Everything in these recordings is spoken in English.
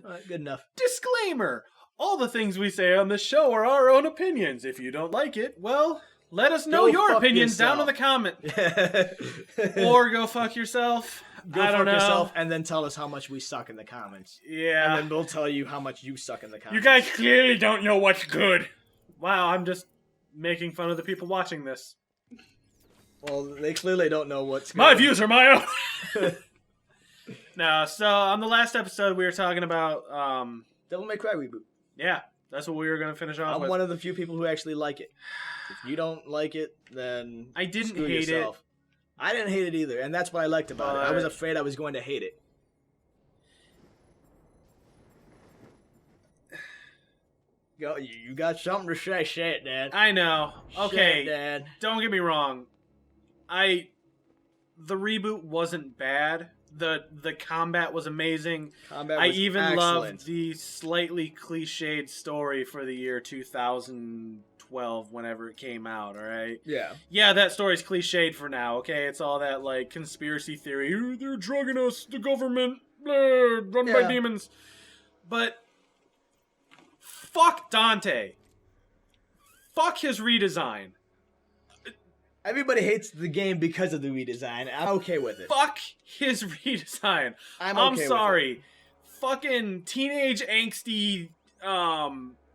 All right, good enough. Disclaimer! All the things we say on this show are our own opinions. If you don't like it, well, let us know your opinions down in the comment. Or go fuck yourself. I don't know. Yourself and then tell us how much we suck in the comments. Yeah. And then we'll tell you how much you suck in the comments. You guys clearly don't know what's good. Wow, I'm just making fun of the people watching this. Well, they clearly don't know what's good. My views are my own. No, so on the last episode we were talking about Devil May Cry reboot. Yeah, that's what we were going to finish off with. I'm one of the few people who actually like it. If you don't like it, then I didn't screw hate yourself. I didn't hate it either, and that's what I liked about it. I was afraid I was going to hate it. You got something to say it, Dad. I know. Okay, say it, Dad. Don't get me wrong. The reboot wasn't bad. The combat was amazing. I even loved the slightly cliched story for the year 2012 whenever it came out, alright? Yeah. Yeah, that story's cliched for now, okay? It's all that, like, conspiracy theory. They're drugging us, the government, run by demons. But fuck Dante. Fuck his redesign. Everybody hates the game because of the redesign. I'm okay with it. Fuck his redesign. I'm sorry. Fucking teenage angsty,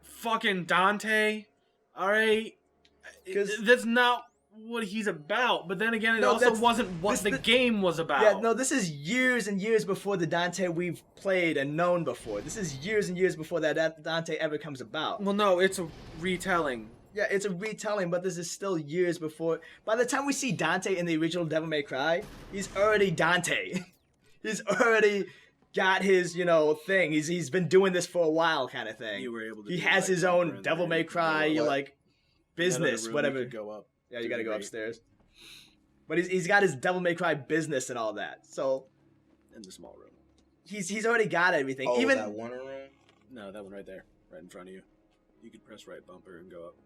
fucking Dante. Alright? That's not what he's about. But then again, it also wasn't what the game was about. Yeah, no, this is years and years before the Dante we've played and known before. This is years and years before that Dante ever comes about. Well, no, it's a retelling. Yeah, it's a retelling, but this is still years before. By the time we see Dante in the original Devil May Cry, he's already Dante. He's already got his, thing. He's been doing this for a while, kind of thing. You were able to. He has his own Devil May Cry, business, whatever. Go up. Yeah, you got to go upstairs. But he's got his Devil May Cry business and all that. So in the small room, he's already got everything. Oh, even that one room? No, that one right there, right in front of you. You could press right bumper and go up.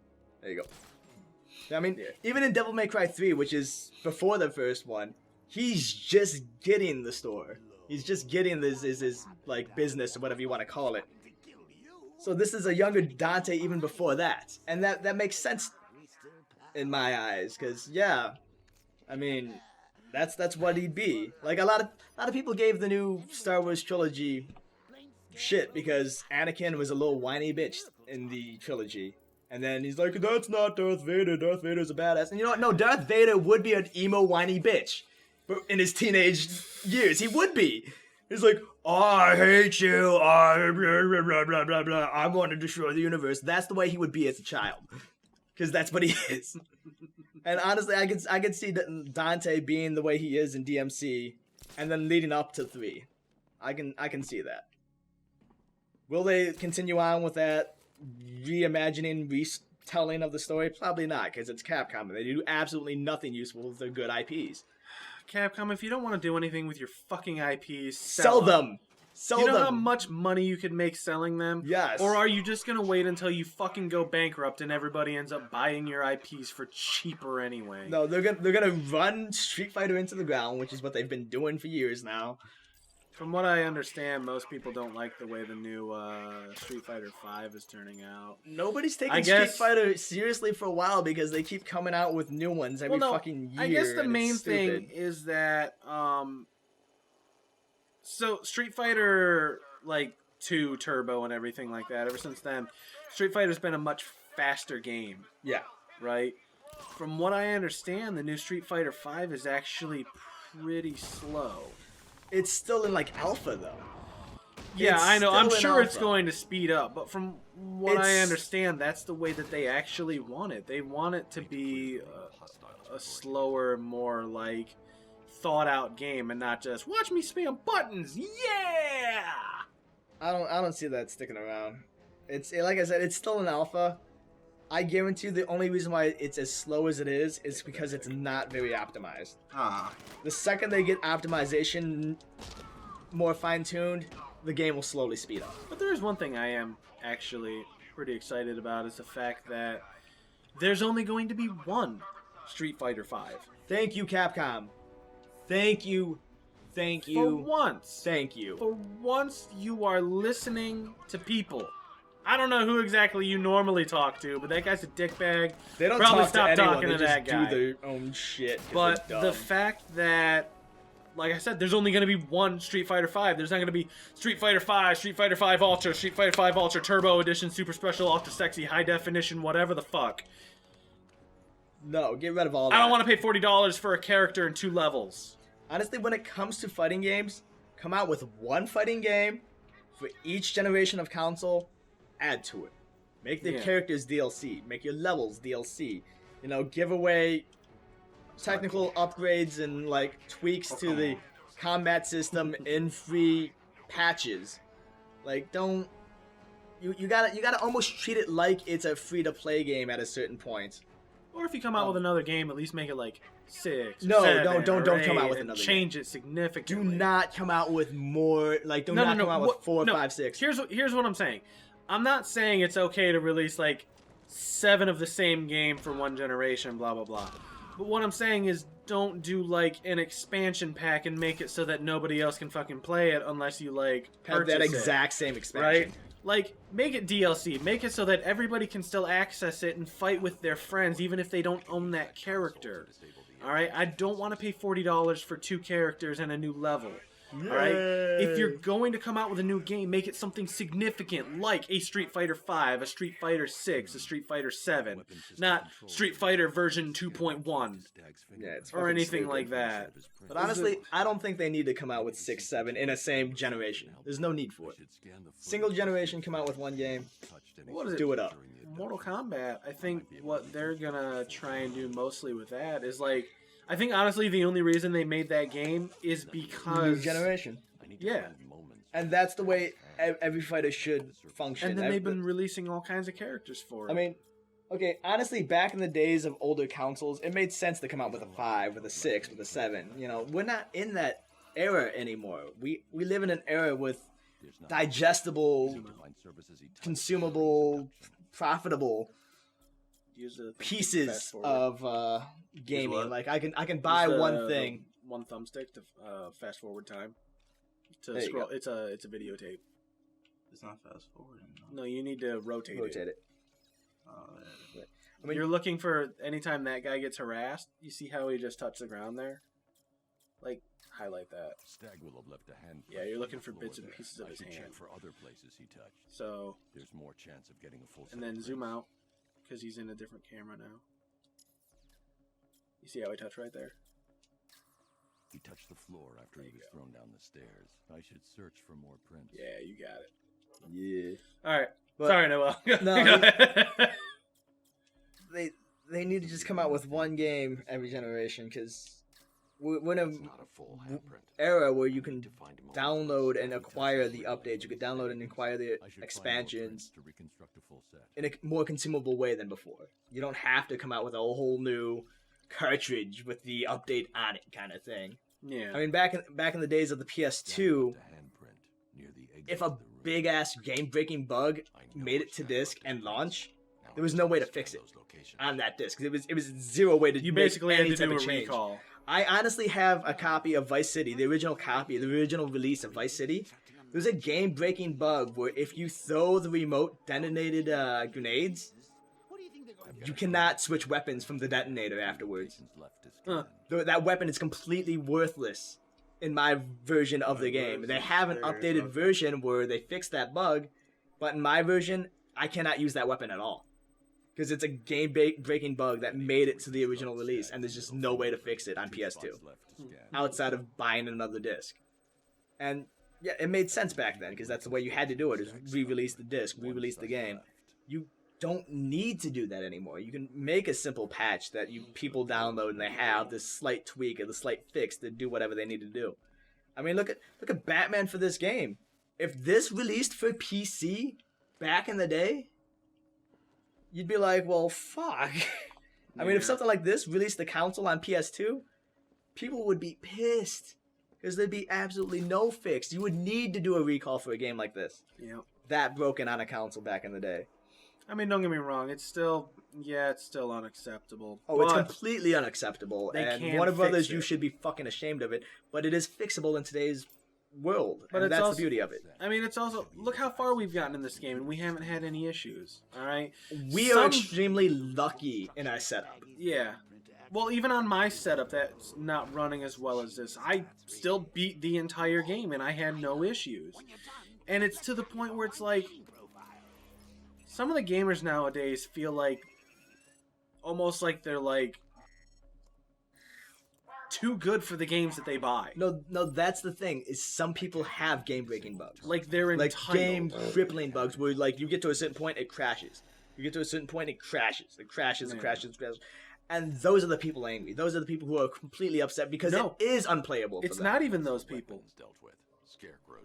There you go. I mean, even in Devil May Cry 3, which is before the first one, he's just getting the store. He's just getting his business or whatever you want to call it. So this is a younger Dante even before that. And that makes sense in my eyes, because I mean, that's what he'd be. Like a lot of people gave the new Star Wars trilogy shit because Anakin was a little whiny bitch in the trilogy. And then he's like, that's not Darth Vader. Darth Vader's a badass. And you know what? No, Darth Vader would be an emo whiny bitch. But in his teenage years, he would be. He's like, I hate you. Blah, blah, blah, blah, blah. I want to destroy the universe. That's the way he would be as a child. Because that's what he is. And honestly, I could see Dante being the way he is in DMC. And then leading up to 3. I can see that. Will they continue on with that reimagining, retelling of the story? Probably not, because it's Capcom. They do absolutely nothing useful with their good IPs. Capcom, if you don't want to do anything with your fucking IPs, sell them. You know how much money you could make selling them? Yes. Or are you just going to wait until you fucking go bankrupt and everybody ends up buying your IPs for cheaper anyway? No, they're gonna run Street Fighter into the ground, which is what they've been doing for years now. From what I understand, most people don't like the way the new Street Fighter V is turning out. Nobody's taking Street Fighter seriously for a while because they keep coming out with new ones every fucking year. I guess the main thing is that, so Street Fighter, 2 Turbo and everything like that, ever since then, Street Fighter's been a much faster game. Yeah. Right? From what I understand, the new Street Fighter V is actually pretty slow. It's still in alpha though. Yeah, I know. I'm sure it's going to speed up, but from what I understand, that's the way that they actually want it. They want it to be a slower, more thought out game, and not just watch me spam buttons. Yeah. I don't see that sticking around. It's like I said, it's still in alpha. I guarantee the only reason why it's as slow as it is because it's not very optimized. The second they get optimization more fine-tuned, the game will slowly speed up. But there is one thing I am actually pretty excited about, is the fact that there's only going to be one Street Fighter V. Thank you, Capcom. Thank you Thank you. For once. Thank you. For once, you are listening to people. I don't know who exactly you normally talk to, but that guy's a dickbag. They don't Probably talk stop to anyone. talking They to just that guy. do their own shit. But the fact that, like I said, there's only going to be one Street Fighter V. There's not going to be Street Fighter V, Street Fighter V Ultra, Street Fighter V Ultra Turbo Edition, Super Special, Ultra Sexy, High Definition, whatever the fuck. No, get rid of all that. I don't want to pay $40 for a character in 2 levels. Honestly, when it comes to fighting games, come out with one fighting game for each generation of console, add to it. Make the characters DLC, make your levels DLC. You know, give away technical upgrades and like tweaks to the combat system in free patches. Like, don't you gotta almost treat it like it's a free to play game at a certain point. Or if you come out with another game, at least make it like 6. No, 7, don't or 8, come out with another change it significantly. Do not come out with more. Like, do not come out with 4, 5, 6. Here's what I'm saying. I'm not saying it's okay to release like 7 of the same game for one generation, blah blah blah. But what I'm saying is, don't do like an expansion pack and make it so that nobody else can fucking play it unless you like have that exact same expansion. Right? Like, make it DLC. Make it so that everybody can still access it and fight with their friends, even if they don't own that character. Alright? I don't want to pay $40 for 2 characters and a new level. Alright? If you're going to come out with a new game, make it something significant, like a Street Fighter V, a Street Fighter 6, a Street Fighter 7. Not Street Fighter version 2.1. Yeah, it's or anything like that. But honestly, I don't think they need to come out with 6, 7 in a same generation. There's no need for it. Single generation, come out with one game. What is it? Do it up. Mortal Kombat, I think what they're gonna try and do mostly with that is like, I think honestly the only reason they made that game is because New generation. Yeah. And that's the way every fighter should function. And then they've been releasing all kinds of characters for it. I mean, okay, honestly, back in the days of older consoles, it made sense to come out with a 5, with a 6, with a 7. You know, we're not in that era anymore. We live in an era with digestible, consumable, profitable pieces of gaming. Like I can buy one thing. One thumbstick to fast forward time. To scroll, it's a videotape. It's not fast forwarding. No, you need to rotate it. I mean, you're looking for anytime that guy gets harassed. You see how he just touched the ground there? Like, highlight that. Stag will have left a hand. Yeah, you're looking for bits and pieces of his hand. Check for other places he touched. So there's more chance of getting a full. And then zoom out because he's in a different camera now. You see how he touched right there? He touched the floor after he was thrown down the stairs. I should search for more prints. Yeah, you got it. Yeah. All right. But, sorry, Noel. No. They need to just come out with one game every generation because we're in an era where you can download and acquire the updates. You can download and acquire the expansions in a more consumable way than before. You don't have to come out with a whole new cartridge with the update on it kind of thing. Yeah. I mean, back in the days of the PS2, if a big ass game breaking bug made it to disc and launch, there was no way to fix it on that disc. It was zero way to. You basically had to do a change. recall. I honestly have a copy of Vice City, the original copy, the original release of Vice City. There's a game breaking bug where if you throw the remote detonated grenades, you cannot switch weapons from the detonator afterwards. That weapon is completely worthless in my version of the game. They have an updated version where they fixed that bug, but in my version, I cannot use that weapon at all. Because it's a game-breaking bug that made it to the original release, and there's just no way to fix it on PS2. Outside of buying another disc. And, yeah, it made sense back then, because that's the way you had to do it, is re-release the disc, re-release the game. You don't need to do that anymore. You can make a simple patch that people download, and they have this slight tweak or the slight fix to do whatever they need to do. I mean, look at Batman for this game. If this released for PC back in the day, you'd be like, well, fuck. I mean, if something like this released the console on PS2, people would be pissed. Because there'd be absolutely no fix. You would need to do a recall for a game like this. Yep. That broken on a console back in the day. I mean, don't get me wrong. It's still unacceptable. Oh, it's completely unacceptable. And Warner Brothers, you it. should be fucking ashamed of it. But it is fixable in today's world. But and that's also, the beauty of it. I mean, it's also, look how far we've gotten in this game, and we haven't had any issues. All right? We are extremely lucky in our setup. Yeah. Well, even on my setup that's not running as well as this, I still beat the entire game, and I had no issues. And it's to the point where it's like, some of the gamers nowadays feel like, almost like they're like, too good for the games that they buy. No, that's the thing, is some people have game-breaking bugs. Like, they're entitled. Like, game-crippling bugs, where, like, you get to a certain point, it crashes. You get to a certain point, it crashes. It crashes, it crashes, it crashes. And those are the people angry. Those are the people who are completely upset because it is unplayable for them. It's not even those people.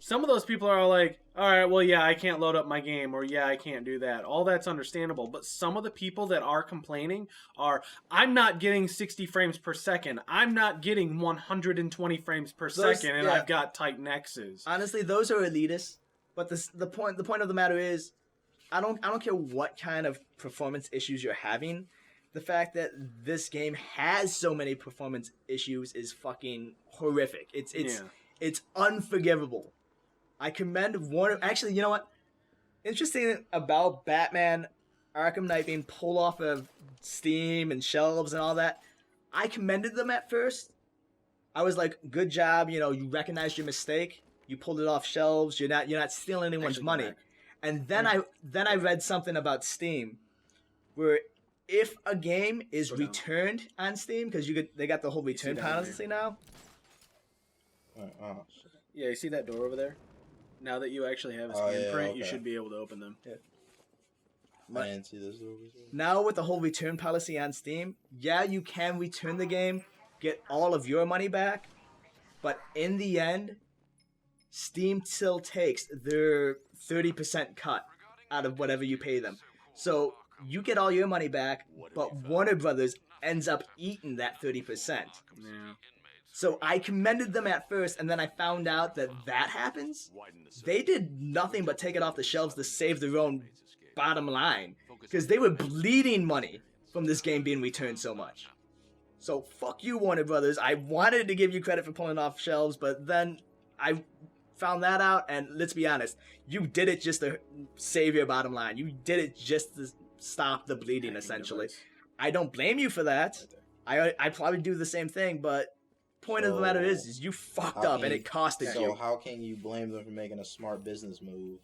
Some of those people are like, alright, well, yeah, I can't load up my game, or yeah, I can't do that. All that's understandable. But some of the people that are complaining are, I'm not getting 60 frames per second. I'm not getting 120 frames per second, and I've got tight X's. Honestly, those are elitists. But the point of the matter is, I don't care what kind of performance issues you're having. The fact that this game has so many performance issues is fucking horrific. It's unforgivable. I commend Warner. Actually, you know what? Interesting about Batman Arkham Knight being pulled off of Steam and shelves and all that. I commended them at first. I was like, good job. You know, you recognized your mistake. You pulled it off shelves. You're not stealing anyone's money. And then I read something about Steam, where if a game is returned on Steam, because they got the whole return policy now. Yeah, you see that door over there? Now that you actually have a scan print, you should be able to open them. Yeah. I didn't see this door before. Now with the whole return policy on Steam, yeah, you can return the game, get all of your money back, but in the end, Steam still takes their 30% cut out of whatever you pay them. So you get all your money back, but Warner Brothers ends up eating that 30%. Yeah. So I commended them at first, and then I found out that happens. They did nothing but take it off the shelves to save their own bottom line, because they were bleeding money from this game being returned so much. So fuck you, Warner Brothers. I wanted to give you credit for pulling off shelves, but then I found that out, and let's be honest, you did it just to save your bottom line. You did it just to stop the bleeding, essentially. I don't blame you for that. I probably do the same thing, but point of the matter is you fucked up and it costed you. So how can you blame them for making a smart business move?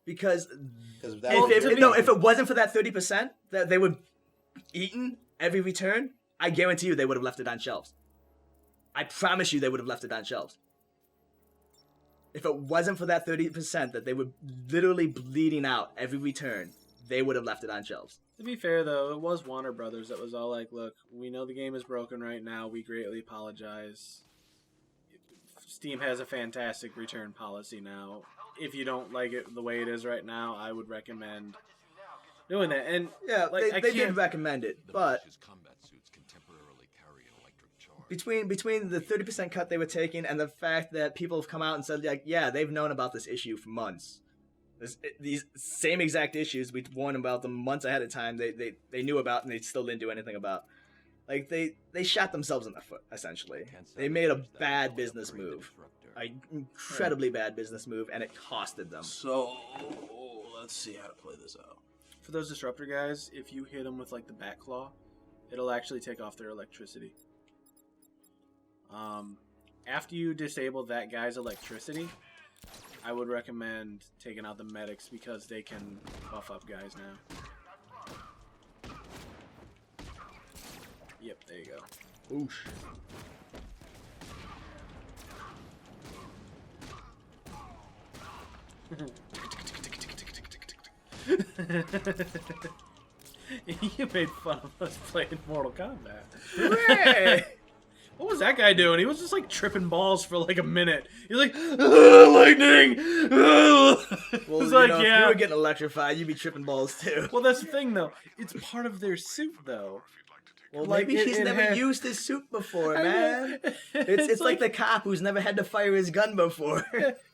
Because if it wasn't for that 30% that they were eating every return, I guarantee you they would have left it on shelves. I promise you they would have left it on shelves. If it wasn't for that 30% that they were literally bleeding out every return, they would have left it on shelves. To be fair, though, it was Warner Brothers that was all like, look, we know the game is broken right now. We greatly apologize. Steam has a fantastic return policy now. If you don't like it the way it is right now, I would recommend doing that. And yeah, like, they did recommend it, but between the 30% cut they were taking and the fact that people have come out and said, like, yeah, they've known about this issue for months. These same exact issues, we warned about them months ahead of time. They knew about and they still didn't do anything about. Like, they shot themselves in the foot, essentially. They made a bad business move. An incredibly bad business move, and it costed them. So, let's see how to play this out. For those disruptor guys, if you hit them with, like, the back claw, it'll actually take off their electricity. After you disable that guy's electricity, I would recommend taking out the medics because they can buff up guys now. Yep, there you go. Oosh. You made fun of us playing Mortal Kombat. What was that guy doing? He was just like tripping balls for like a minute. He's like, lightning! Well, it's like, if you were getting electrified, you'd be tripping balls too. Well, that's the thing though. It's part of their suit though. Well, Like, maybe he's it never had- used his suit before, I know. man. It's like the cop who's never had to fire his gun before.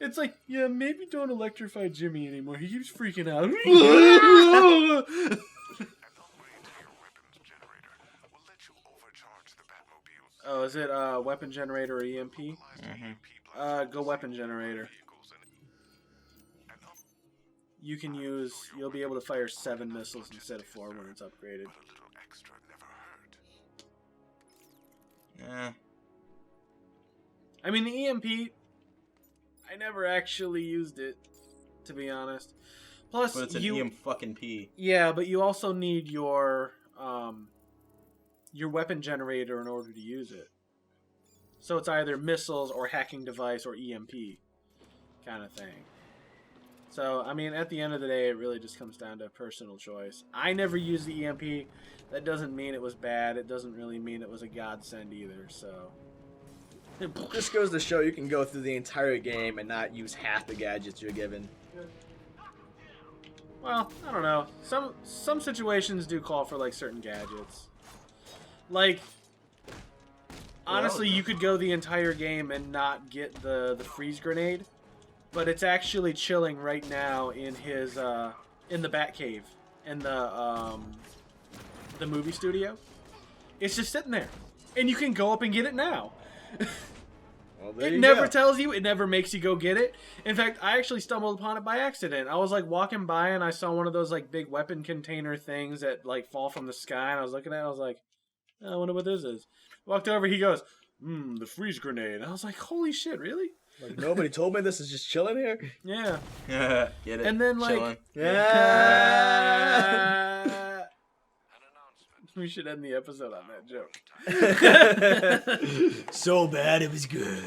It's like, yeah, maybe don't electrify Jimmy anymore. He keeps freaking out. Oh, is it weapon generator or EMP? Go weapon generator. You'll be able to fire 7 missiles instead of 4 when it's upgraded. Yeah. I mean, the EMP, I never actually used it, to be honest. Plus, But it's an EM fucking P. Yeah, but you also need your weapon generator in order to use it. So it's either missiles or hacking device or EMP kind of thing. So, I mean, at the end of the day, it really just comes down to personal choice. I never used the EMP. That doesn't mean it was bad. It doesn't really mean it was a godsend either, so... This goes to show you can go through the entire game and not use half the gadgets you're given. Well, I don't know. Some situations do call for, like, certain gadgets. Like, honestly, you could go the entire game and not get the freeze grenade, but it's actually chilling right now in his in the Batcave in the movie studio. It's just sitting there, and you can go up and get it now. Well, there It you never go. tells you. It never makes you go get it. In fact, I actually stumbled upon it by accident. I was like walking by and I saw one of those like big weapon container things that like fall from the sky, and I was looking at it. I was like, I wonder what this is. Walked over. He goes, the freeze grenade. And I was like, holy shit, really? Like, nobody told me this is just chilling here. Yeah. Get it? And then like, Chilling. Yeah. we should end the episode on that joke. So bad it was good.